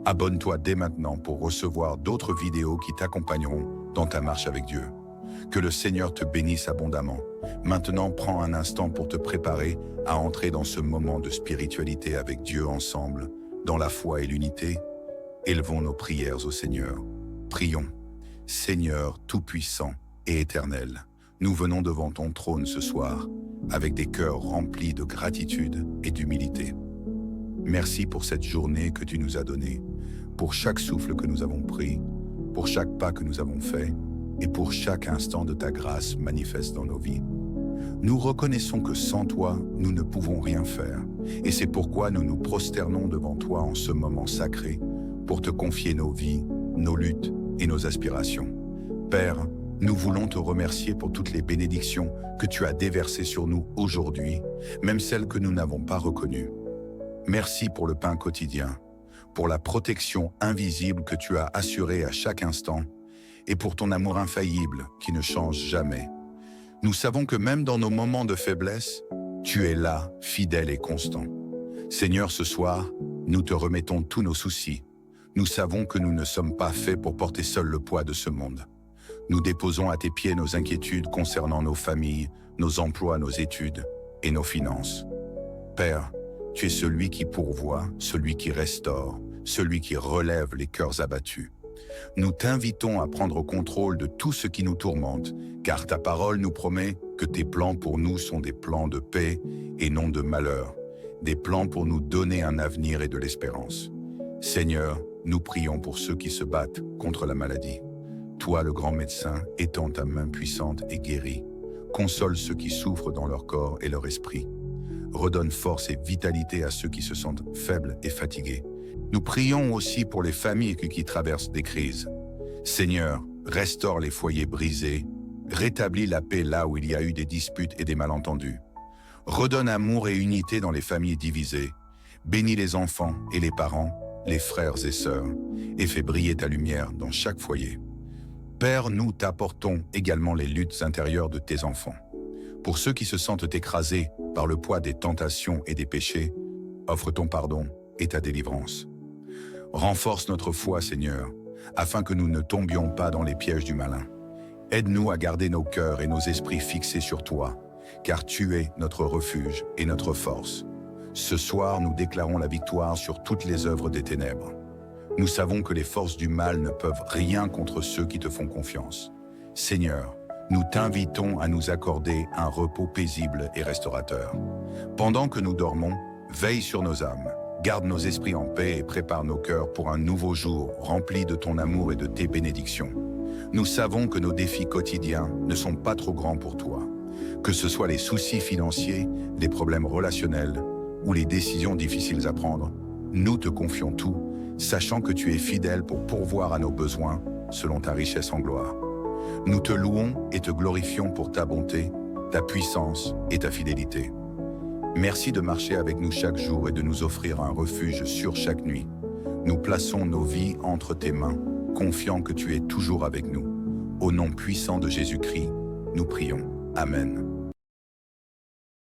abonne-toi dès maintenant pour recevoir d'autres vidéos qui t'accompagneront dans ta marche avec Dieu. Que le Seigneur te bénisse abondamment. Maintenant, prends un instant pour te préparer à entrer dans ce moment de spiritualité avec Dieu ensemble, dans la foi et l'unité. Élevons nos prières au Seigneur. Prions. Seigneur tout-puissant et éternel, nous venons devant ton trône ce soir, avec des cœurs remplis de gratitude et d'humilité. Merci pour cette journée que tu nous as donnée, pour chaque souffle que nous avons pris, pour chaque pas que nous avons fait, et pour chaque instant de ta grâce manifeste dans nos vies. Nous reconnaissons que sans toi, nous ne pouvons rien faire, et c'est pourquoi nous nous prosternons devant toi en ce moment sacré, pour te confier nos vies, nos luttes et nos aspirations. Père, nous voulons te remercier pour toutes les bénédictions que tu as déversées sur nous aujourd'hui, même celles que nous n'avons pas reconnues. Merci pour le pain quotidien, pour la protection invisible que tu as assurée à chaque instant, et pour ton amour infaillible qui ne change jamais. Nous savons que même dans nos moments de faiblesse, tu es là, fidèle et constant. Seigneur, ce soir, nous te remettons tous nos soucis. Nous savons que nous ne sommes pas faits pour porter seul le poids de ce monde. Nous déposons à tes pieds nos inquiétudes concernant nos familles, nos emplois, nos études et nos finances. Père, tu es celui qui pourvoit, celui qui restaure, celui qui relève les cœurs abattus. Nous t'invitons à prendre contrôle de tout ce qui nous tourmente, car ta parole nous promet que tes plans pour nous sont des plans de paix et non de malheur, des plans pour nous donner un avenir et de l'espérance. Seigneur, nous prions pour ceux qui se battent contre la maladie. Toi, le grand médecin, étends ta main puissante et guéris. Console ceux qui souffrent dans leur corps et leur esprit. Redonne force et vitalité à ceux qui se sentent faibles et fatigués. Nous prions aussi pour les familles qui traversent des crises. Seigneur, restaure les foyers brisés, rétablis la paix là où il y a eu des disputes et des malentendus. Redonne amour et unité dans les familles divisées. Bénis les enfants et les parents, les frères et sœurs, et fais briller ta lumière dans chaque foyer. Père, nous t'apportons également les luttes intérieures de tes enfants. Pour ceux qui se sentent écrasés par le poids des tentations et des péchés, offre ton pardon, et ta délivrance. Renforce notre foi, Seigneur, afin que nous ne tombions pas dans les pièges du malin. Aide-nous à garder nos cœurs et nos esprits fixés sur toi, car tu es notre refuge et notre force. Ce soir, nous déclarons la victoire sur toutes les œuvres des ténèbres. Nous savons que les forces du mal ne peuvent rien contre ceux qui te font confiance. Seigneur, nous t'invitons à nous accorder un repos paisible et restaurateur. Pendant que nous dormons, veille sur nos âmes, garde nos esprits en paix et prépare nos cœurs pour un nouveau jour rempli de ton amour et de tes bénédictions. Nous savons que nos défis quotidiens ne sont pas trop grands pour toi. Que ce soit les soucis financiers, les problèmes relationnels ou les décisions difficiles à prendre, nous te confions tout, sachant que tu es fidèle pour pourvoir à nos besoins selon ta richesse en gloire. Nous te louons et te glorifions pour ta bonté, ta puissance et ta fidélité. Merci de marcher avec nous chaque jour et de nous offrir un refuge sûr chaque nuit. Nous plaçons nos vies entre tes mains, confiants que tu es toujours avec nous. Au nom puissant de Jésus-Christ, nous prions. Amen.